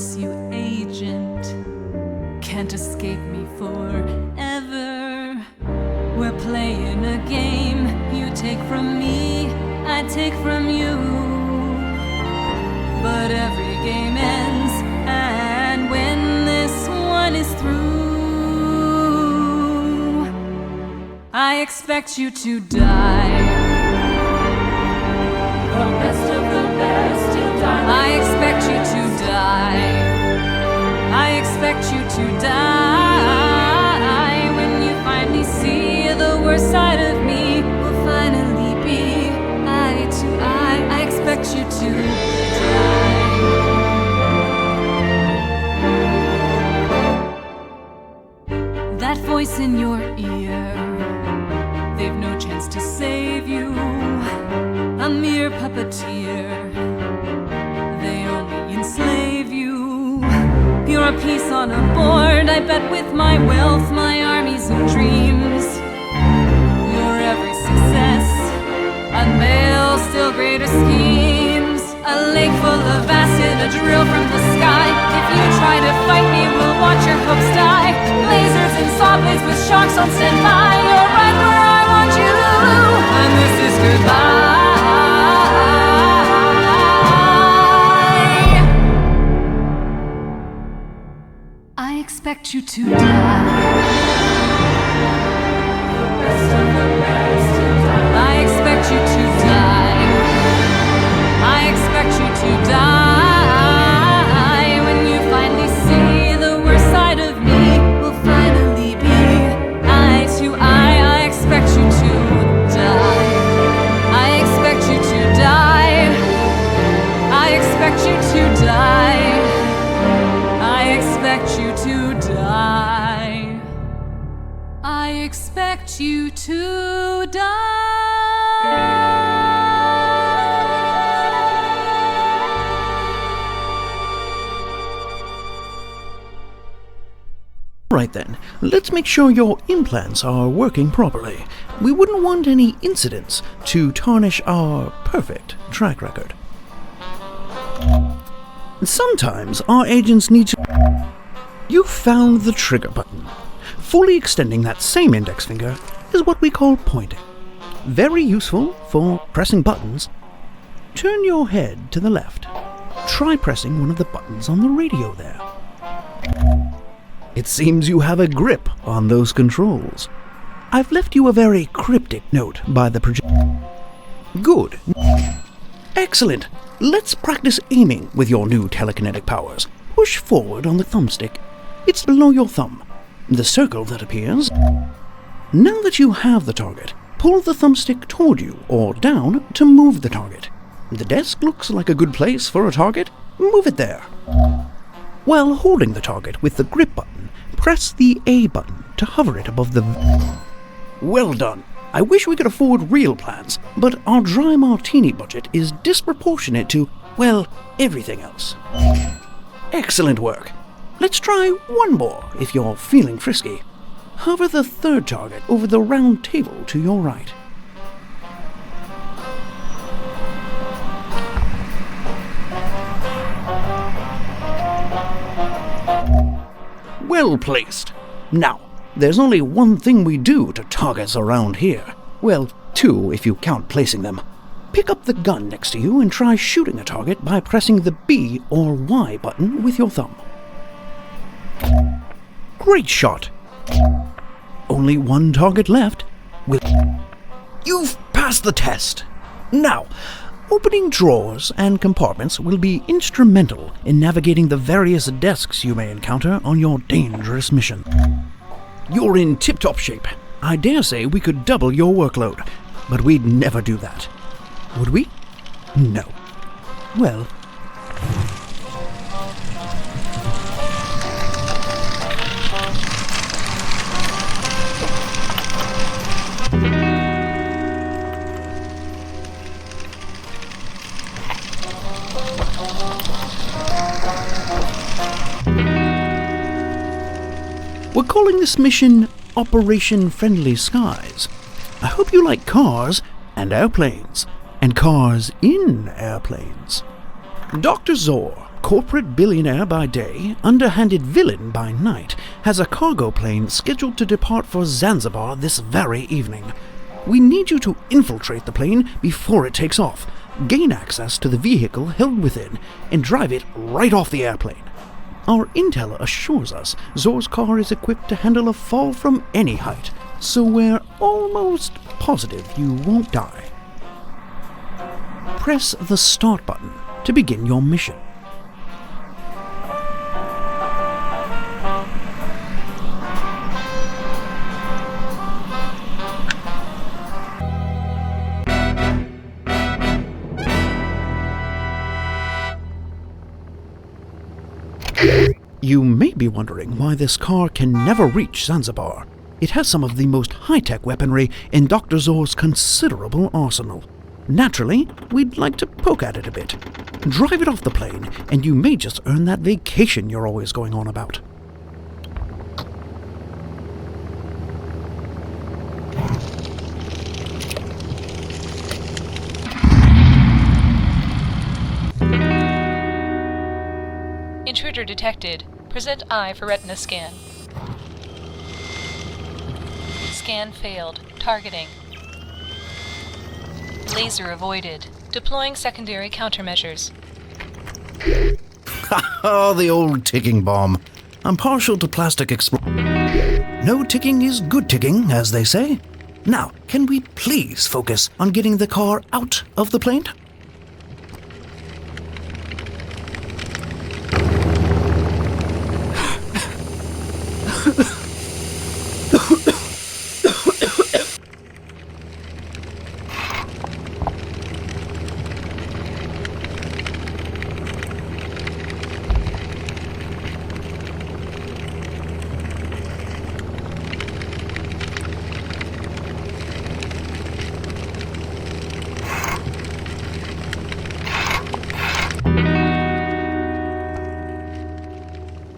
promise you, agent, can't escape me forever. We're playing a game. You take from me, I take from you. But every game ends, and when this one is through, I expect you to die. The best of the best, you'll die. I expect you to die. I expect you to die. When you finally see the worst side of me, we'll finally be eye to eye. I expect you to die. That voice in your ear, they've no chance to save you. A mere puppeteer, they only enslave you. You're a piece on a board, I bet with my wealth, my armies of dreams. Your every success unveils still greater schemes. A lake full of acid, a drill from the sky. If you try to fight me, we'll watch your hopes die. Lasers and saw blades with sharks on standby. You're right where I want you, and this is goodbye. I expect you to die. The best of the best, I expect you to die. I expect you to die. When you finally see the worst side of me, we'll finally be eye to eye. I expect you to die. I expect you to die. I expect you to die. I expect you to die. I expect you to die. Right then, let's make sure your implants are working properly. We wouldn't want any incidents to tarnish our perfect track record. Sometimes our agents need to... You found the trigger button. Fully extending that same index finger is what we call pointing. Very useful for pressing buttons. Turn your head to the left. Try pressing one of the buttons on the radio there. It seems you have a grip on those controls. I've left you a very cryptic note by the projector. Good. Excellent. Let's practice aiming with your new telekinetic powers. Push forward on the thumbstick. It's below your thumb. The circle that appears. Now that you have the target, pull the thumbstick toward you or down to move the target. The desk looks like a good place for a target. Move it there. While holding the target with the grip button, press the A button to hover it above the... Well done. I wish we could afford real plans, but our dry martini budget is disproportionate to, well, everything else. Excellent work. Let's try one more if you're feeling frisky. Hover the third target over the round table to your right. Well placed. Now, there's only one thing we do to targets around here. Well, two if you count placing them. Pick up the gun next to you and try shooting a target by pressing the B or Y button with your thumb. Great shot. Only one target left. You've passed the test. Now, opening drawers and compartments will be instrumental in navigating the various desks you may encounter on your dangerous mission. You're in tip-top shape. I dare say we could double your workload, but we'd never do that. Would we? No. Well... We're calling this mission Operation Friendly Skies. I hope you like cars and airplanes, and cars in airplanes. Dr. Zor, corporate billionaire by day, underhanded villain by night, has a cargo plane scheduled to depart for Zanzibar this very evening. We need you to infiltrate the plane before it takes off, gain access to the vehicle held within, and drive it right off the airplane. Our intel assures us Zor's car is equipped to handle a fall from any height, so we're almost positive you won't die. Press the start button to begin your mission. You may be wondering why this car can never reach Zanzibar. It has some of the most high-tech weaponry in Dr. Zor's considerable arsenal. Naturally, we'd like to poke at it a bit. Drive it off the plane, and you may just earn that vacation you're always going on about. Intruder detected. Present eye for retina scan. Scan failed. Targeting. Laser avoided. Deploying secondary countermeasures. Oh, the old ticking bomb. I'm partial to plastic No ticking is good ticking, as they say. Now, can we please focus on getting the car out of the plane?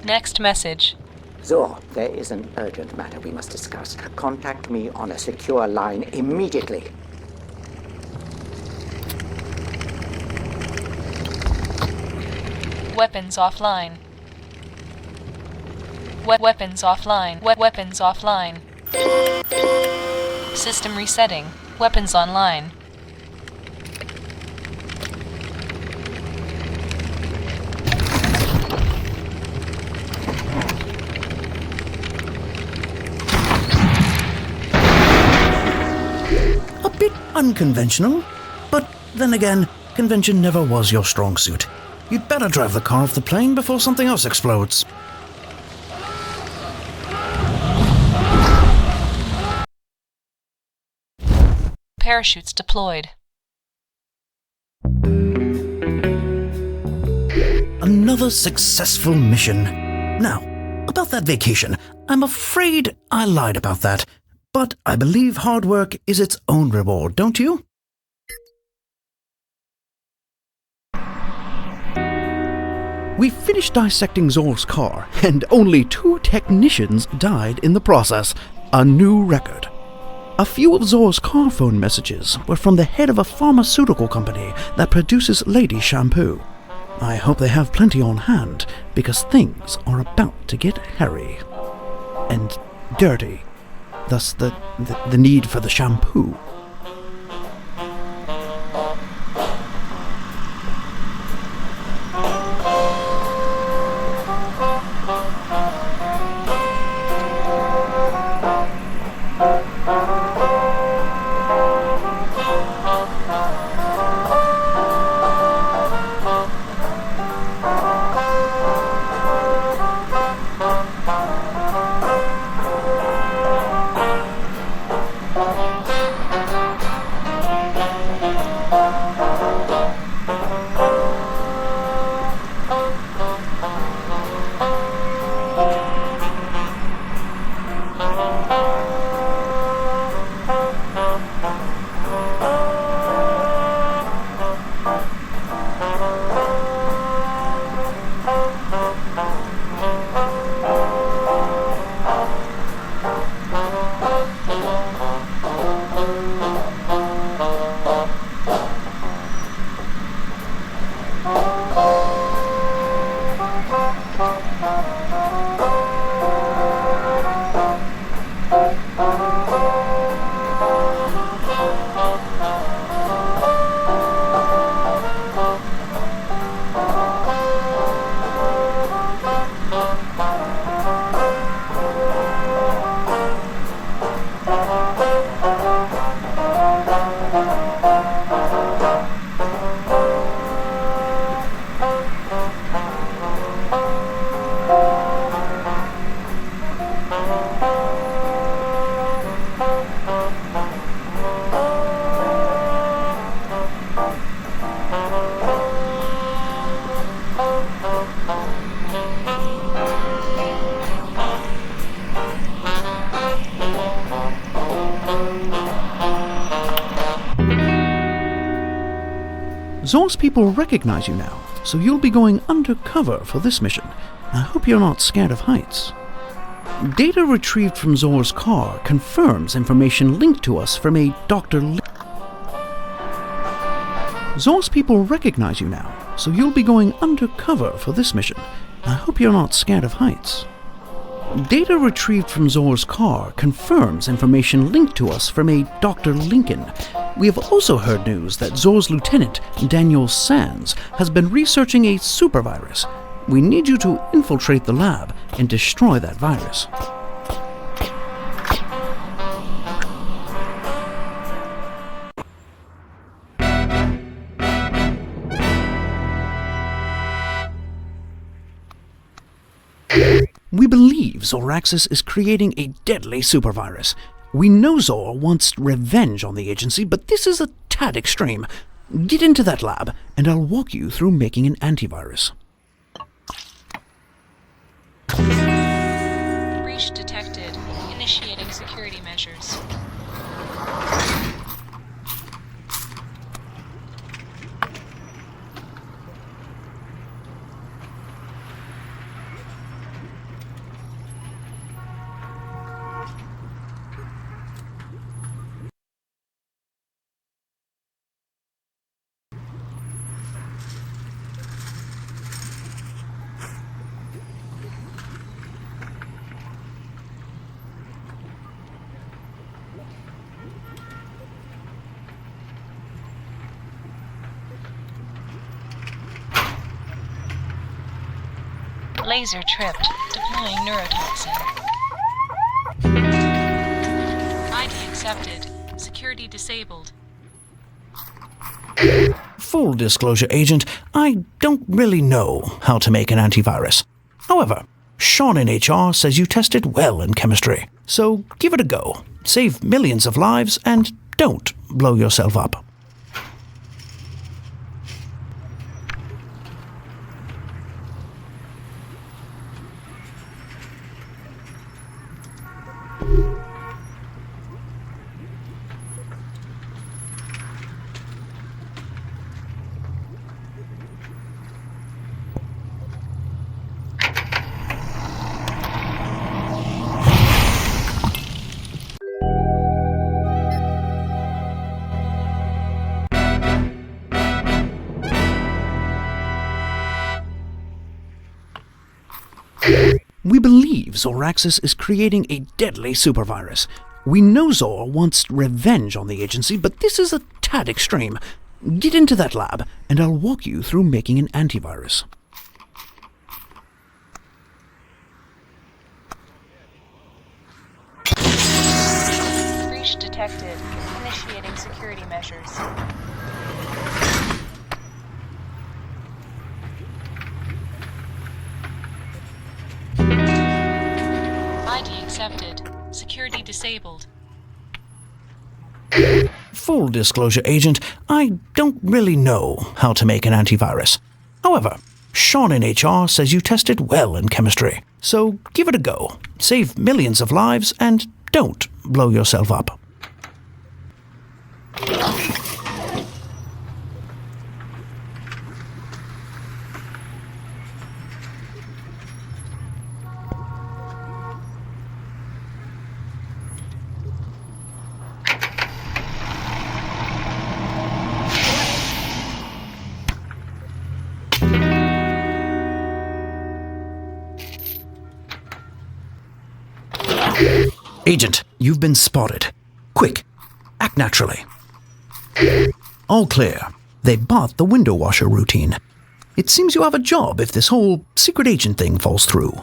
Next message. Zor, there is an urgent matter we must discuss. Contact me on a secure line immediately. Weapons offline. Weapons offline. Weapons offline. System resetting. Weapons online. A bit unconventional, but then again, convention never was your strong suit. You'd better drive the car off the plane before something else explodes. Parachutes deployed. Another successful mission. Now, about that vacation, I'm afraid I lied about that. But I believe hard work is its own reward, don't you? We finished dissecting Zor's car, and only 2 technicians died in the process. A new record. A few of Zor's car phone messages were from the head of a pharmaceutical company that produces lady shampoo. I hope they have plenty on hand, because things are about to get hairy. And dirty. Thus the need for the shampoo. Zor's people recognize you now, so you'll be going undercover for this mission. I hope you're not scared of heights. Data retrieved from Zor's car confirms information linked to us from a Dr. Zor's people recognize you now, so you'll be going undercover for this mission. I hope you're not scared of heights. Data retrieved from Zor's car confirms information linked to us from a Dr. Lincoln. We have also heard news that Zor's lieutenant, Daniel Sands, has been researching a supervirus. We need you to infiltrate the lab and destroy that virus. We believe Zoraxis is creating a deadly supervirus. We know Zor wants revenge on the agency, but this is a tad extreme. Get into that lab, and I'll walk you through making an antivirus. Breach detected. Initiating security measures. Laser tripped. Deploying neurotoxin. ID accepted. Security disabled. Full disclosure, Agent, I don't really know how to make an antivirus. However, Sean in HR says you tested well in chemistry, so give it a go. Save millions of lives and don't blow yourself up. We believe Zoraxis is creating a deadly supervirus. We know Zor wants revenge on the agency, but this is a tad extreme. Get into that lab, and I'll walk you through making an antivirus. Breach detected. Initiating security measures. ID accepted. Security disabled. Full disclosure, Agent, I don't really know how to make an antivirus. However, Sean in HR says you tested well in chemistry, so give it a go. Save millions of lives and don't blow yourself up. Agent, you've been spotted. Quick, act naturally. All clear. They bought the window washer routine. It seems you have a job if this whole secret agent thing falls through.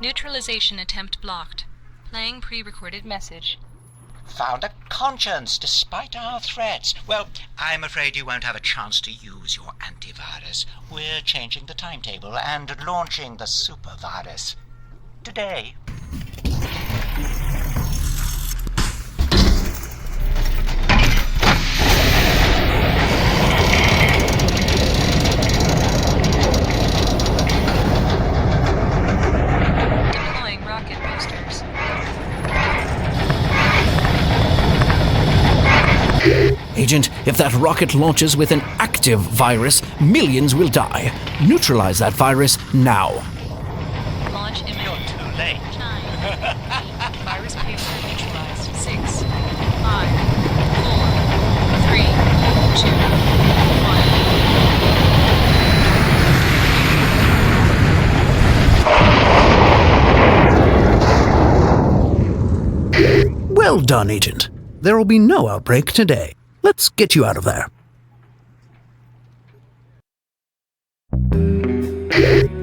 Neutralization attempt blocked. Playing pre-recorded message. Found a conscience despite our threats. Well, I'm afraid you won't have a chance to use your antivirus. We're changing the timetable and launching the supervirus today. Deploying rocket boosters. Agent, if that rocket launches with an active virus, millions will die. Neutralize that virus now. Launch imminent. You're too late. 9, 8, virus payload neutralized. 6, 5, 4, 3, 2, 1. Well done, Agent. There will be no outbreak today. Let's get you out of there.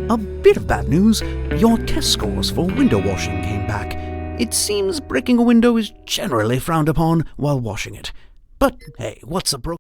A bit of bad news. Your test scores for window washing came back. It seems breaking a window is generally frowned upon while washing it. But hey, what's a broken